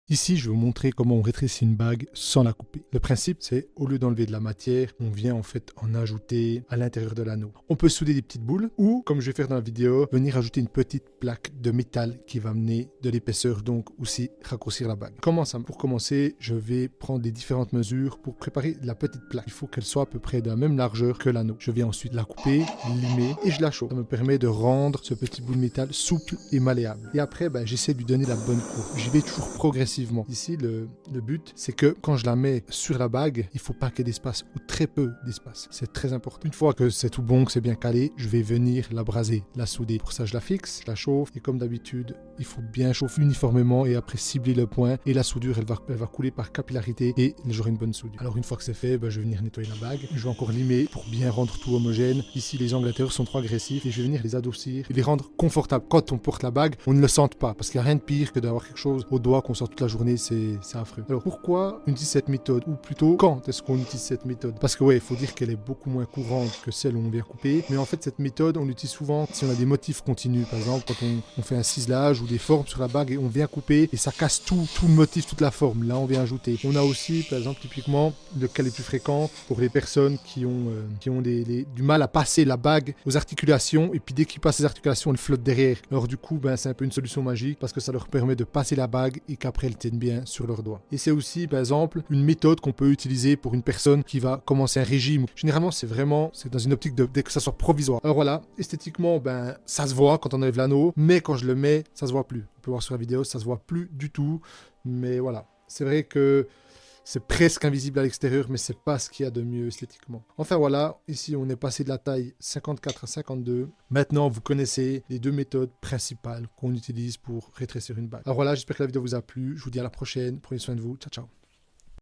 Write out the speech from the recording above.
Ici, je vais vous montrer comment on rétrécit une bague sans la couper. Le principe, c'est au lieu d'enlever de la matière, on vient en fait en ajouter à l'intérieur de l'anneau. On peut souder des petites boules ou, comme je vais faire dans la vidéo, venir ajouter une petite plaque de métal qui va amener de l'épaisseur, donc aussi raccourcir la bague. Comment ça? Pour commencer, je vais prendre les différentes mesures pour préparer la petite plaque. Il faut qu'elle soit à peu près de la même largeur que l'anneau. Je viens ensuite la couper, limer et je la chauffe. Ça me permet de rendre ce petit bout de métal souple et malléable. Et après, j'essaie de lui donner la bonne courbe. J'y vais toujours progressivement. Ici, le but, c'est que quand je la mets sur la bague, il ne faut pas qu'il y ait d'espace ou très peu d'espace. C'est très important. Une fois que c'est tout bon, que c'est bien calé, je vais venir la braser, la souder. Pour ça, je la fixe, je la chauffe et comme d'habitude, il faut bien chauffer uniformément et après cibler le point. Et la soudure, elle va couler par capillarité et j'aurai une bonne soudure. Alors une fois que c'est fait, je vais venir nettoyer la bague. Je vais encore limer pour bien rendre tout homogène. Ici, les angles intérieurs sont trop agressifs et je vais venir les adoucir et les rendre confortables. Quand on porte la bague, on ne le sente pas parce qu'il n'y a rien de pire que d'avoir quelque chose au doigt qu'on sort toute la journée, c'est affreux. Alors pourquoi on utilise cette méthode? Ou plutôt, quand est-ce qu'on utilise cette méthode? Parce que ouais, il faut dire qu'elle est beaucoup moins courante que celle où on vient couper. Mais en fait, cette méthode, on l'utilise souvent si on a des motifs continus. Par exemple, quand on fait un ciselage ou des formes sur la bague et on vient couper et ça casse tout le motif, toute la forme. Là, on vient ajouter. On a aussi, par exemple, typiquement, le cas le plus fréquent pour les personnes qui ont du mal à passer la bague aux articulations et puis dès qu'ils passent les articulations, elles flottent derrière. Alors du coup, c'est un peu une solution magique parce que ça leur permet de passer la bague et qu'après elles tiennent bien sur leurs doigts. Et c'est aussi, par exemple, une méthode qu'on peut utiliser pour une personne qui va commencer un régime. Généralement, c'est dans une optique dès que ça soit provisoire. Alors voilà, esthétiquement, ça se voit quand on enlève l'anneau, mais quand je le mets, ça se voit plus. On peut voir sur la vidéo, ça se voit plus du tout. Mais voilà, c'est vrai que c'est presque invisible à l'extérieur, mais c'est pas ce qu'il y a de mieux esthétiquement. Enfin voilà, ici on est passé de la taille 54 à 52. Maintenant, vous connaissez les deux méthodes principales qu'on utilise pour rétrécir une bague. Alors voilà, j'espère que la vidéo vous a plu. Je vous dis à la prochaine. Prenez soin de vous. Ciao, ciao.